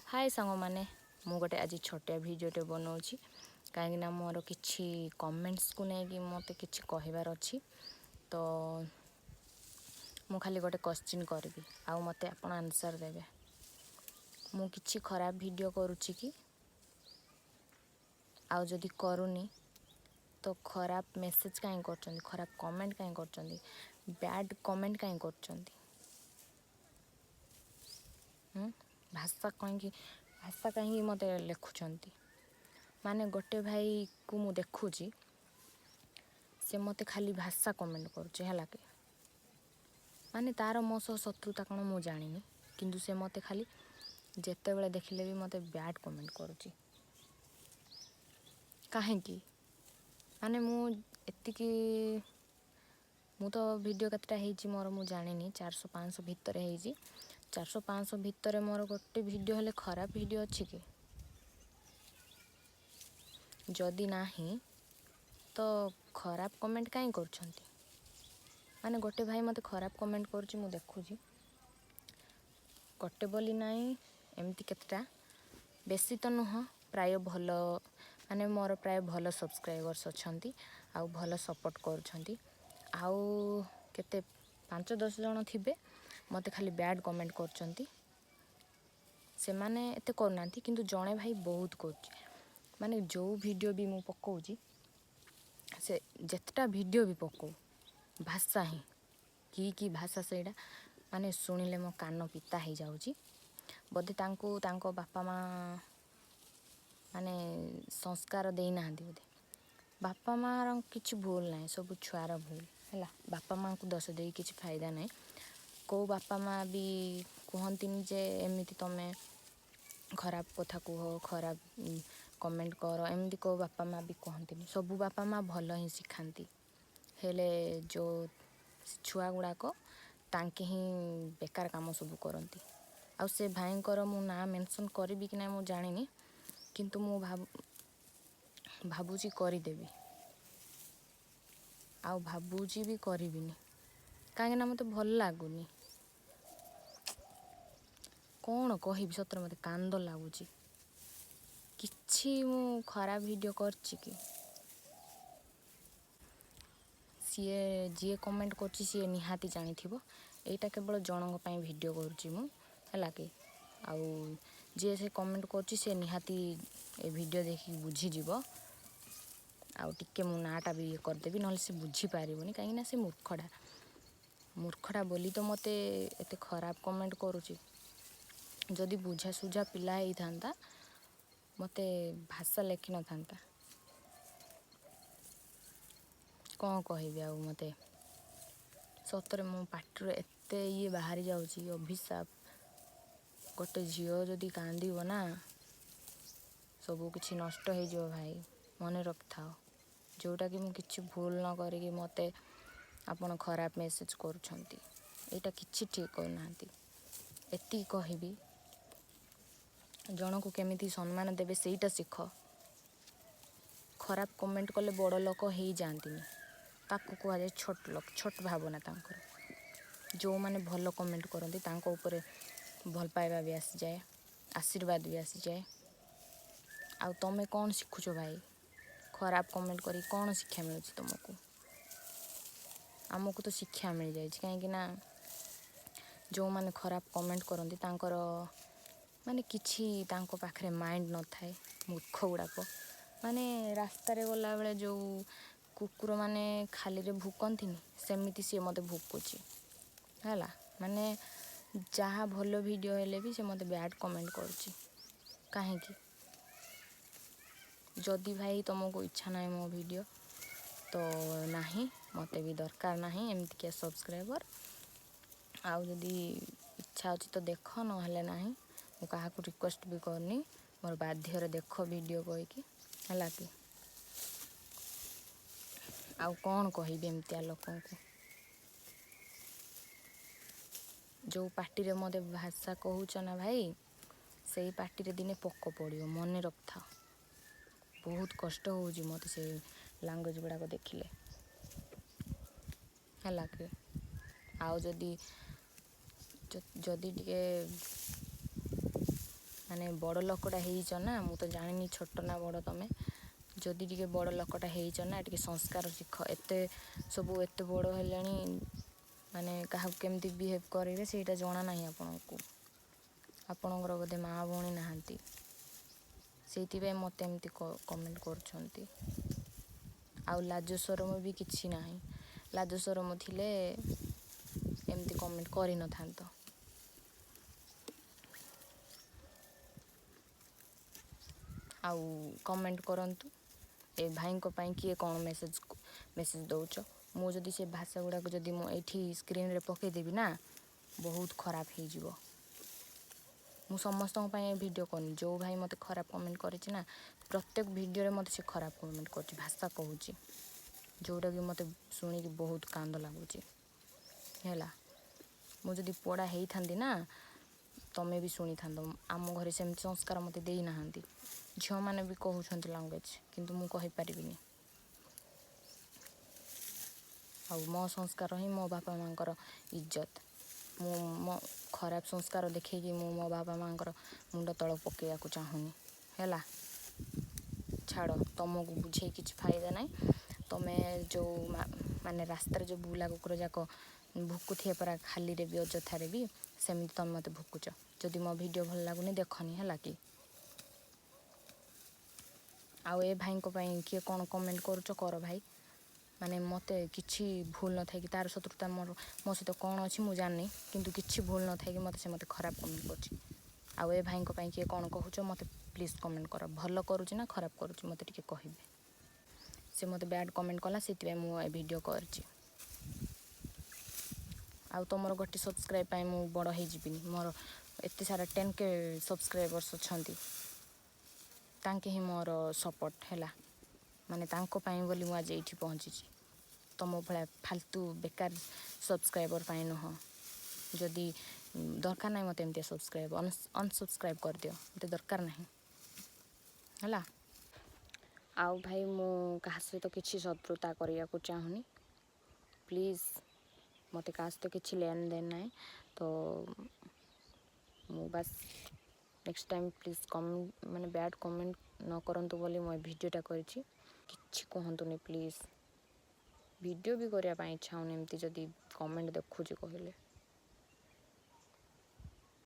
हाय सांग मैंने गोटे आज छोटिया भिडियोटे बनाऊँगी कहीं मोर किसी कमेंट्स को लेकिन मत कि कहबार अच्छी तो मु खाली गोटे क्वेश्चन करी आउ मत आप आंसर देवे मु किसी खराब वीडियो करुच्ची कि आउ जदि करूनी तो खराब मेसेज कहीं कर खराब कमेंट कहीं कर बैड कमेंट कहीं कर भाषा कहीं मत लिखुंट माने गोटे भाई को मु देखुची से मत खाली भाषा कमेंट करुचे है कि माने तार मो सह शत्रुता कौन मु जानी किंतु से मत खाली जिते बड़े देखले भी मत बैड कमेंट करुची कहीं माने मु तो वीडियो केतटा होती मोर मु जानी 400-500 भितर होती 400-500 भितर मोर गोटे वीडियो हेले खराब वीडियो अच्छी कि जदि नहीं तो खराब कमेंट कहीं कर माने गोटे भाई मत खराब कमेंट करुच्ची मु देखुची गोटे बोली नहीं एमती केतटा बेसी तो नुह प्राय भल माने मोर प्राय भल सब्सक्राइबर्स अच्छी आउ भल सपोर्ट करुँच आउ केते 5-10 जन थिबे मत खाली बैड कमेंट कर से माने एते करना किंतु जड़े भाई बहुत कर माने जो वीडियो भी मु पकाउची से जितना वीडियो भी पकाऊ भाषा ही कि भाषा से माने शुणिले मो कान पिता हो जाऊँगी बोधे तांको बापा माँ माने संस्कार देना बोधे बापा माँ किसी भूल ना सब छुआर भूल है बापा माँ को दोष दे किसी फायदा ना कौ बापा माँ भी कहती जे एमती तमें खराब कथा कह खराब कमेंट कर एमती को बापा माँ भी कहती सबू बापा माँ भल ही शिखाती हेले जो छुआ गुड़ाक तांके ही बेकार काम सब करती आउ से भाईंकर मु ना मेंशन करी कि ना मु जानी किंतु मु भाबुची करदेवी आउ भाबुची भी करबिनी कहीं मत भल लगुनि कौन कहि सतर मत कांद लगुच कि मु खराब वीडियो करची कि जी कमेंट करची सी निहाती जानी थी एटा केवल जनक वीडियो करुच्ची मु है कि आउ जी से कमेंट करची सी निहाती ए वीडियो देखी बुझीज आउ टिके मु नाटा भी करदेवी ना से बुझीपारनी कहीं से मूर्खटा बोली तो मते एते खराब कमेंट करुच्ची जदि बुझा सुझा पिला ही था मते भाषा लेखि न था कौन कहबी आ मते सतरे मो पाटर एते ये बाहरी जाऊँगी अभिशाप गोटे झील जदि कांदब ना सब किछि नष्ट हो भाई मन रखि था जोटा कि मु किछि भूल न करी मते आपन खराब मेसेज करुछंती एटा किछि ठीक करना एति कहबी जन को केमिति सम्मान देवे सेटा शिख खराब कमेंट कले बड़ लोक हो जाती ताकू कहुए छोट लोक छोट भावना तांकर जो माने भल कमेंट करती तांको ऊपर भल पाइबा भी आसी जाए आशीर्वाद भी आसी जाए आउ तमें कौन शिखुच भाई खराब कमेंट करी कौन शिक्षा मिलूँ तुमको आमको तो शिक्षा मिल जाए कहीं जो माने खराब कमेंट करती तांकर माने किछि तांको पाखरे माइंड न थाए मूर्ख गुड़ाक माने रास्ता रे गला बेले जो कुकुर माने खाली रे भूकंती सेमिति सी मते भूकुची हैला माने जहाँ भल वीडियो हेले भी से मते बैड कमेंट करुची कहीं जदि भाई तुमको इच्छा ना मो वीडियो तो नहीं मते भी दरकार नहीं एमती क्या सब्सक्राइबर आउ जदि इच्छा अच्छी तो देख ना मु क्या रिक्वेस्ट भी करनी मोर बाध्य देख वीडियो कहीकि है कि आउ कौन कहबी एमतिया लोक को जो पार्टी रे मते भाषा कहूच ना भाई से पार्टी रे दिने पक पड़ो मन रखि था बहुत कष्ट हो मत से लैंग्वेज गुड़ाक देखिले है कि आउ जदि टे ମାନେ ବଡ଼ ଲୋକଟା ହେଇଛ ନା, ମୁଁ ତ ଜାଣିନି ଛୋଟ ନା ବଡ଼ ତମେ, ଯଦି ଟିକେ ବଡ଼ ଲୋକଟା ହେଇଛ ନା ଟିକେ ସଂସ୍କାର ଶିଖ। ଏତେ ବଡ଼ ହେଲାଣି ମାନେ କାହାକୁ କେମିତି ବିହେଭ୍ କରିବେ ସେଇଟା ଜଣା ନାହିଁ ଆପଣଙ୍କୁ। ଆପଣଙ୍କର ବୋଧେ ମା' ଭଉଣୀ ନାହାନ୍ତି, ସେଇଥିପାଇଁ ମୋତେ ଏମିତି କମେଣ୍ଟ କରୁଛନ୍ତି। ଆଉ ଲାଜ ସରମ ବି କିଛି ନାହିଁ। ଲାଜ ସରମ ଥିଲେ ଏମିତି କମେଣ୍ଟ କରିନଥାନ୍ତ। ଆଉ କମେଣ୍ଟ କରନ୍ତୁ ଏ ଭାଇଙ୍କ ପାଇଁ କିଏ କ'ଣ ମେସେଜ୍ ଦେଉଛ। ମୁଁ ଯଦି ସେ ଭାଷା ଗୁଡ଼ାକ ଯଦି ମୁଁ ଏଇଠି ସ୍କ୍ରିନ୍ରେ ପକାଇଦେବି ନା, ବହୁତ ଖରାପ ହେଇଯିବ। ମୁଁ ସମସ୍ତଙ୍କ ପାଇଁ ଏ ଭିଡ଼ିଓ କରୁନି। ଯେଉଁ ଭାଇ ମୋତେ ଖରାପ କମେଣ୍ଟ କରିଛି ନା, ପ୍ରତ୍ୟେକ ଭିଡ଼ିଓରେ ମୋତେ ସେ ଖରାପ କମେଣ୍ଟ କରୁଛି, ଭାଷା କହୁଛି, ଯେଉଁଟାକି ମୋତେ ଶୁଣିକି ବହୁତ କାନ୍ଦ ଲାଗୁଛି ହେଲା। ମୁଁ ଯଦି ପୋଡ଼ା ହେଇଥାନ୍ତି ନା, ତମେ ବି ଶୁଣିଥାନ୍ତ। ଆମ ଘରେ ସେମିତି ସଂସ୍କାର ମୋତେ ଦେଇନାହାନ୍ତି। ଝିଅମାନେ ବି କହୁଛନ୍ତି ଲାଙ୍ଗୁଏଜ୍, କିନ୍ତୁ ମୁଁ କହିପାରିବିନି। ଆଉ ମୋ ସଂସ୍କାର ହିଁ ମୋ ବାପା ମାଆଙ୍କର ଇଜ୍ଜତ। ମୁଁ ମୋ ଖରାପ ସଂସ୍କାର ଦେଖେଇକି ମୁଁ ମୋ ବାପା ମାଆଙ୍କର ମୁଣ୍ଡ ତଳ ପକାଇବାକୁ ଚାହୁଁନି ହେଲା। ଛାଡ଼, ତମକୁ ବୁଝେଇ କିଛି ଫାଇଦା ନାହିଁ। ତମେ ଯେଉଁ ମାନେ ରାସ୍ତାରେ ଯେଉଁ ବୁଲା କୁକୁର ଯାକ ଭୁକୁଥିବେ ପରା, ଖାଲିରେ ବି ଅଯଥାରେ ବି, ସେମିତି ତମେ ମୋତେ ଭୁକୁଛ। ଯଦି ମୋ ଭିଡ଼ିଓ ଭଲ ଲାଗୁନି ଦେଖନି ହେଲା କି। ଆଉ ଏ ଭାଇଙ୍କ ପାଇଁ କିଏ କ'ଣ କମେଣ୍ଟ କରୁଛ କର ଭାଇ। ମାନେ ମୋତେ କିଛି ଭୁଲ ନଥାଏ କି, ତା'ର ଶତ୍ରୁତା ମୋ ସହିତ କ'ଣ ଅଛି ମୁଁ ଜାଣିନି, କିନ୍ତୁ କିଛି ଭୁଲ ନଥାଏ କି ମୋତେ ଖରାପ କମେଣ୍ଟ କରୁଛି। ଆଉ ଏ ଭାଇଙ୍କ ପାଇଁ କିଏ କ'ଣ କହୁଛ ମୋତେ ପ୍ଲିଜ୍ କମେଣ୍ଟ କର। ଭଲ କରୁଛି ନା ଖରାପ କରୁଛି ମୋତେ ଟିକେ କହିବେ। ସେ ମୋତେ ବ୍ୟାଡ଼୍ କମେଣ୍ଟ କଲା, ସେଥିପାଇଁ ମୁଁ ଏ ଭିଡ଼ିଓ କରିଛି। ଆଉ ତୁମର ଗୋଟେ ସବସ୍କ୍ରାଇବ୍ ପାଇଁ ମୁଁ ବଡ଼ ହେଇଯିବିନି। ମୋର ଏତେ ସାରା 10K ସବସ୍କ୍ରାଇବର୍ସ ଅଛନ୍ତି, ତାଙ୍କେ ହିଁ ମୋର ସପୋର୍ଟ ହେଲା। ମାନେ ତାଙ୍କ ପାଇଁ ବୋଲି ମୁଁ ଆଜି ଏଇଠି ପହଞ୍ଚିଛି, ତୁମ ଭଳିଆ ଫାଲତୁ ବେକାର ସବସ୍କ୍ରାଇବର୍ ପାଇଁ ନୁହଁ। ଯଦି ଦରକାର ନାହିଁ ମୋତେ ଏମିତିଆ ସବସ୍କ୍ରାଇବ୍, ଅନସବସ୍କ୍ରାଇବ୍ କରିଦିଅ, ମୋତେ ଦରକାର ନାହିଁ ହେଲା। ଆଉ ଭାଇ ମୁଁ କାହା ସହିତ କିଛି ଶତ୍ରୁତା କରିବାକୁ ଚାହୁଁନି, ପ୍ଲିଜ୍। ମୋତେ କାହା ସହିତ କିଛି ଲେନ୍ ଦେନ୍ ନାହିଁ, ତ ମୁଁ ବାସ୍ ନେକ୍ସଟ ଟାଇମ୍ ପ୍ଲିଜ୍ ମାନେ ବ୍ୟାଡ଼୍ କମେଣ୍ଟ ନ କରନ୍ତୁ ବୋଲି ମୁଁ ଏ ଭିଡ଼ିଓଟା କରିଛି। କିଛି କୁହନ୍ତୁନି ପ୍ଲିଜ୍। ଭିଡ଼ିଓ ବି କରିବା ପାଇଁ ଇଚ୍ଛା ହେଉନି ଏମିତି ଯଦି କମେଣ୍ଟ ଦେଖୁଛି କହିଲେ।